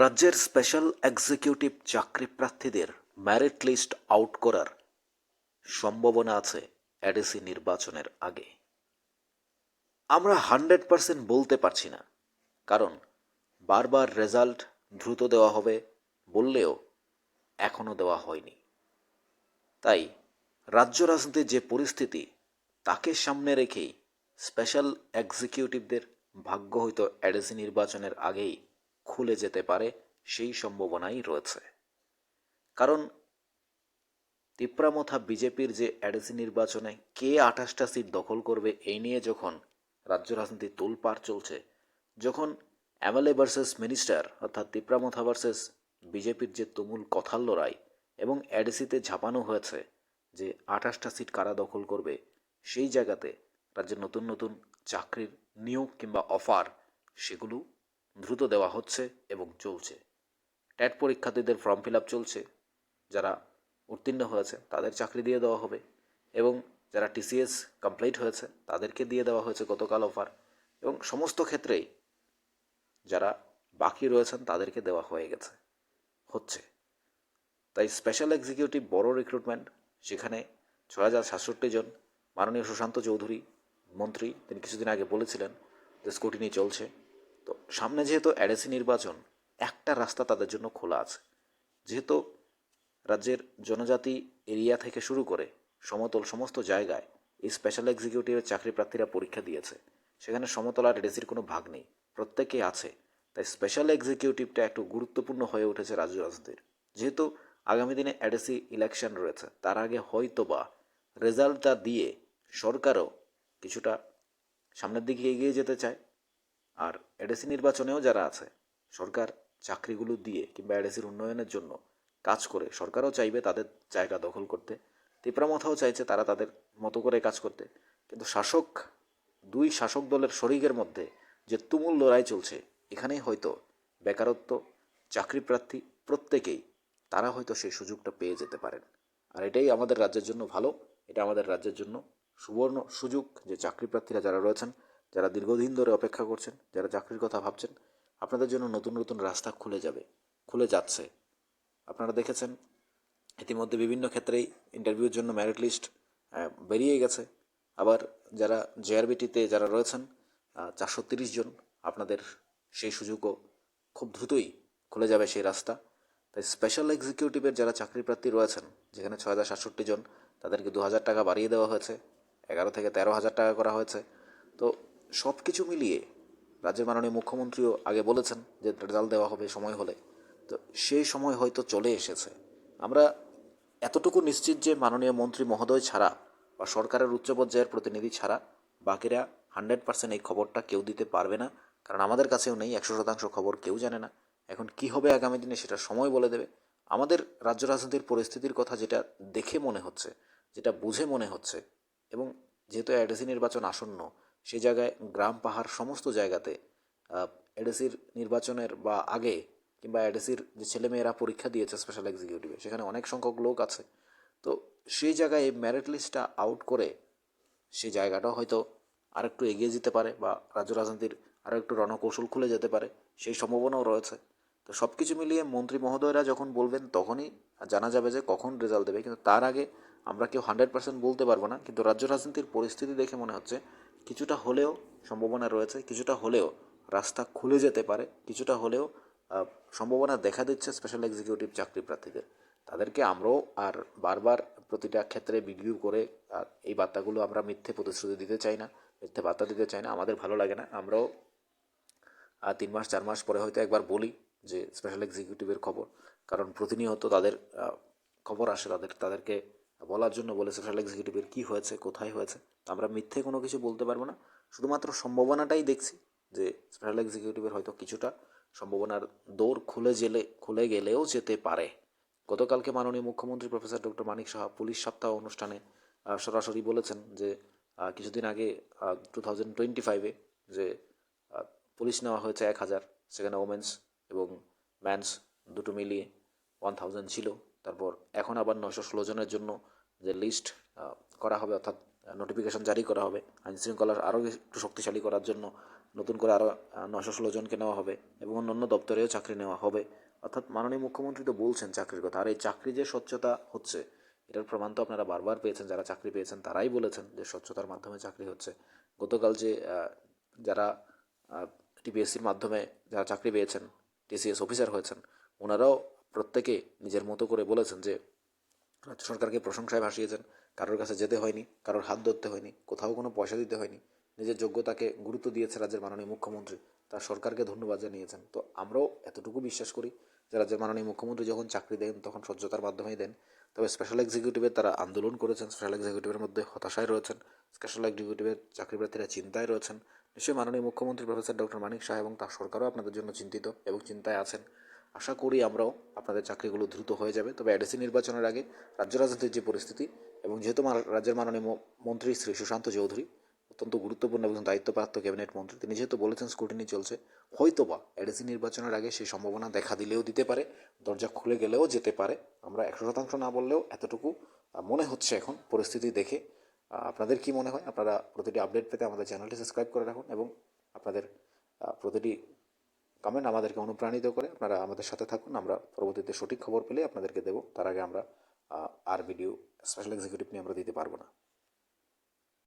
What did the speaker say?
রাজ্যের special executive চাকরি প্রার্থীদের মেরিট লিস্ট আউট করার সম্ভাবনা আছে এডিসি নির্বাচনের আগে। আমরা 100% বলতে পারছি না, কারণ বারবার রেজাল্ট দ্রুত দেওয়া হবে বললেও এখনও দেওয়া হয়নি। তাই রাজ্য রাজনীতির যে পরিস্থিতি, তাকে সামনে রেখেই স্পেশাল এক্সিকিউটিভদের ভাগ্য হয়তো এডিসি নির্বাচনের আগেই খুলে যেতে পারে, সেই সম্ভাবনাই রয়েছে। কারণ তিপ্রামথা বিজেপির যে এডিসি নির্বাচনে কে 28টা সিট দখল করবে এই নিয়ে যখন রাজ্য রাজনীতি তোলপাড় চলছে, যখন এমএলএ ভার্সেস মিনিস্টার অর্থাৎ তিপ্রামথা ভার্সেস বিজেপির যে তুমুল কথার লড়াই এবং এডিসিতে ঝাঁপানো হয়েছে যে 28টা সিট কারা দখল করবে, সেই জায়গাতে রাজ্যের নতুন নতুন চাকরির নিয়োগ কিংবা অফার সেগুলো দ্রুত দেওয়া হচ্ছে এবং চলছে। ট্যাট পরীক্ষার্থীদের ফর্ম ফিল আপ চলছে, যারা উত্তীর্ণ হয়েছে তাদের চাকরি দিয়ে দেওয়া হবে, এবং যারা টিসিএস কমপ্লিট হয়েছে তাদেরকে দিয়ে দেওয়া হয়েছে গতকাল অফার, এবং সমস্ত ক্ষেত্রেই যারা বাকি রয়েছেন তাদেরকে দেওয়া হচ্ছে। তাই স্পেশাল এক্সিকিউটিভ বড় রিক্রুটমেন্ট, সেখানে 6,067 জন। মাননীয় সুশান্ত চৌধুরী মন্ত্রী তিনি কিছুদিন আগে বলেছিলেন যে স্কুটিনি চলছে। তো সামনে যেহেতু এডিসি নির্বাচন, একটা রাস্তা তাদের জন্য খোলা আছে। যেহেতু রাজ্যের জনজাতি এরিয়া থেকে শুরু করে সমতল সমস্ত জায়গায় এই স্পেশাল এক্সিকিউটিভের চাকরি প্রার্থীরা পরীক্ষা দিয়েছে, সেখানে সমতল আর এডিসির কোনো ভাগ নেই, প্রত্যেকেই আছে। তাই স্পেশাল এক্সিকিউটিভটা একটু গুরুত্বপূর্ণ হয়ে উঠেছে রাজ্য রাজনীতির। যেহেতু আগামী দিনে এডিসি ইলেকশন রয়েছে, তার আগে হয়তো বা রেজাল্টটা দিয়ে সরকারও কিছুটা সামনের দিকে এগিয়ে যেতে চায়। আর এডিসি নির্বাচনেও যারা আছে, সরকার চাকরিগুলো দিয়ে কিংবা এডিসির উন্নয়নের জন্য কাজ করে, সরকারও চাইবে তাদের জায়গা দখল করতে, তিপ্রামথাও চাইছে তারা তাদের মতো করে কাজ করতে। কিন্তু দুই শাসক দলের শরিকের মধ্যে যে তুমুল লড়াই চলছে, এখানেই হয়তো বেকারত্ব, চাকরি প্রার্থী প্রত্যেকেই তারা হয়তো সেই সুযোগটা পেয়ে যেতে পারেন। আর এটাই আমাদের রাজ্যের জন্য ভালো, এটা আমাদের রাজ্যের জন্য সুবর্ণ সুযোগ যে চাকরি প্রার্থীরা যারা রয়েছেন, যারা দীর্ঘদিন ধরে অপেক্ষা করছেন, যারা চাকরির কথা ভাবছেন, আপনাদের জন্য নতুন নতুন রাস্তা খুলে যাচ্ছে। আপনারা দেখেছেন ইতিমধ্যে বিভিন্ন ক্ষেত্রেই ইন্টারভিউর জন্য মেরিট লিস্ট বেরিয়ে গেছে। আবার যারা জেআরবিটিতে যারা রয়েছেন 430 জন, আপনাদের সেই সুযোগও খুব দ্রুতই খুলে যাবে সেই রাস্তা। তাই স্পেশাল এক্সিকিউটিভের যারা চাকরি প্রার্থী রয়েছেন, যেখানে 6,067 জন, তাদেরকে 2,000 টাকা বাড়িয়ে দেওয়া হয়েছে, 11 থেকে 13,000 টাকা করা হয়েছে। তো সব কিছু মিলিয়ে রাজ্যের মাননীয় মুখ্যমন্ত্রীও আগে বলেছেন যে রেজাল্ট দেওয়া হবে সময় হলে। তো সেই সময় হয়তো চলে এসেছে। আমরা এতটুকু নিশ্চিত যে মাননীয় মন্ত্রী মহোদয় ছাড়া বা সরকারের উচ্চ পর্যায়ের প্রতিনিধি ছাড়া বাকিরা 100% এই খবরটা কেউ দিতে পারবে না। কারণ আমাদের কাছেও নেই, 100% খবর কেউ জানে না। এখন কি হবে আগামী দিনে সেটা সময় বলে দেবে। আমাদের রাজ্য রাজনীতির পরিস্থিতির কথা যেটা দেখে মনে হচ্ছে, যেটা বুঝে মনে হচ্ছে, এবং যেহেতু এডিসি নির্বাচন আসন্ন, সে জায়গায় গ্রাম পাহাড় সমস্ত জায়গাতে এডিসির নির্বাচনের বা আগে কিংবা এডিসির যে ছেলেমেয়েরা পরীক্ষা দিয়েছে স্পেশাল এক্সিকিউটিভে, সেখানে অনেক সংখ্যক লোক আছে। তো সেই জায়গায় এই মেরিট লিস্টটা আউট করে সেই জায়গাটাও হয়তো আরেকটু এগিয়ে যেতে পারে, বা রাজ্য রাজনীতির আরও একটু রণকৌশল খুলে যেতে পারে, সেই সম্ভাবনাও রয়েছে। তো সব কিছু মিলিয়ে মন্ত্রী মহোদয়রা যখন বলবেন তখনই জানা যাবে যে কখন রেজাল্ট দেবে। কিন্তু তার আগে আমরা কেউ 100% বলতে পারবো না। কিন্তু রাজ্য রাজনীতির পরিস্থিতি দেখে মনে হচ্ছে কিছুটা হলেও সম্ভাবনা রয়েছে, কিছুটা হলেও রাস্তা খুলে যেতে পারে, কিছুটা হলেও সম্ভাবনা দেখা দিচ্ছে স্পেশাল এক্সিকিউটিভ চাকরি প্রার্থীদের। তাদেরকে আমরাও আর বারবার প্রতিটা ক্ষেত্রে বিক্রিউ করে এই বার্তাগুলো আমরা মিথ্যে প্রতিশ্রুতি দিতে চাই না, মিথ্যে বার্তা দিতে চাই না, আমাদের ভালো লাগে না। আমরাও 3 মাস 4 মাস পরে হয়তো একবার বলি যে স্পেশাল এক্সিকিউটিভের খবর, কারণ প্রতিনিয়ত তাদের খবর আসে, তাদেরকে বলার জন্য বলে স্পেশাল এক্সিকিউটিভের কী হয়েছে, কোথায় হয়েছে। আমরা মিথ্যে কোনো কিছু বলতে পারবো না, শুধুমাত্র সম্ভাবনাটাই দেখছি যে স্পেশাল এক্সিকিউটিভের হয়তো কিছুটা সম্ভাবনার দৌড় খুলে গেলেও যেতে পারে। গতকালকে মাননীয় মুখ্যমন্ত্রী professor doctor Manik Saha police সপ্তাহ অনুষ্ঠানে সরাসরি বলেছেন যে কিছুদিন আগে 2025-এ যে পুলিশ নেওয়া হয়েছে 1,000, সেখানে ওমেন্স এবং ম্যানস দুটো মিলিয়ে 1,000 ছিল। তারপর এখন আবার 916 জনের জন্য যে লিস্ট করা হবে, অর্থাৎ নোটিফিকেশন জারি করা হবে আইনশৃঙ্খলার আরও একটু শক্তিশালী করার জন্য, নতুন করে আরও 916 জনকে নেওয়া হবে এবং অন্যান্য দপ্তরেও চাকরি নেওয়া হবে। অর্থাৎ মাননীয় মুখ্যমন্ত্রী তো বলছেন চাকরির কথা, আর এই চাকরি যে স্বচ্ছতা হচ্ছে এটার প্রমাণ তো আপনারা বারবার পেয়েছেন। যারা চাকরি পেয়েছেন তারাই বলেছেন যে স্বচ্ছতার মাধ্যমে চাকরি হচ্ছে। গতকাল যে যারা টিপিএসসির মাধ্যমে যারা চাকরি পেয়েছেন, টিসিএস অফিসার হয়েছেন, ওনারাও প্রত্যেকে নিজের মতো করে বলেছেন যে রাজ্য সরকারকে প্রশংসায় ভাসিয়েছেন। কারোর কাছে যেতে হয়নি, কারোর হাত ধরতে হয়নি, কোথাও কোনো পয়সা দিতে হয়নি, নিজের যোগ্যতাকে গুরুত্ব দিয়েছে রাজ্যের মাননীয় মুখ্যমন্ত্রী, তার সরকারকে ধন্যবাদ জানিয়েছেন। তো আমরাও এতটুকু বিশ্বাস করি যে রাজ্যের মাননীয় মুখ্যমন্ত্রী যখন চাকরি দেন তখন স্বচ্ছতার মাধ্যমেই দেন। তবে স্পেশাল এক্সিকিউটিভের তারা আন্দোলন করেছেন, স্পেশাল এক্সিকিউটিভের মধ্যে হতাশায় রয়েছেন, স্পেশাল এক্সিকিউটিভের চাকরি প্রার্থীরা চিন্তায় রয়েছেন। নিশ্চয়ই মাননীয় মুখ্যমন্ত্রী প্রফেসর ডক্টর মানিক শাহ এবং তার সরকারও আপনাদের জন্য চিন্তিত এবং চিন্তায় আছেন। আশা করি আমরাও আপনাদের চাকরিগুলো দ্রুত হয়ে যাবে। তবে এডিসি নির্বাচনের আগে রাজ্য রাজনীতির যে পরিস্থিতি এবং যেহেতু রাজ্যের মাননীয় মন্ত্রী শ্রী সুশান্ত চৌধুরী অত্যন্ত গুরুত্বপূর্ণ এবং দায়িত্বপ্রাপ্ত ক্যাবিনেট মন্ত্রী, তিনি যেহেতু বলেছেন স্ক্রুটিনি চলছে, হয়তোবা এডিসি নির্বাচনের আগে সেই সম্ভাবনা দেখা দিলেও দিতে পারে, দরজা খুলে গেলেও যেতে পারে। আমরা 100% না বললেও এতটুকু মনে হচ্ছে এখন পরিস্থিতি দেখে। আপনাদের কি মনে হয়? আপনারা প্রতিটি আপডেট পেতে আমাদের চ্যানেলটি সাবস্ক্রাইব করে রাখুন এবং আপনাদের প্রতিটি কমেন্ট আমাদেরকে অনুপ্রাণিত করে। আপনারা আমাদের সাথে থাকুন, আমরা পরবর্তীতে সঠিক খবর পেলে আপনাদেরকে দেবো। তার আগে আমরা আর ভিডিও স্পেশাল এক্সিকিউটিভ নিয়ে আমরা দিতে পারবো না।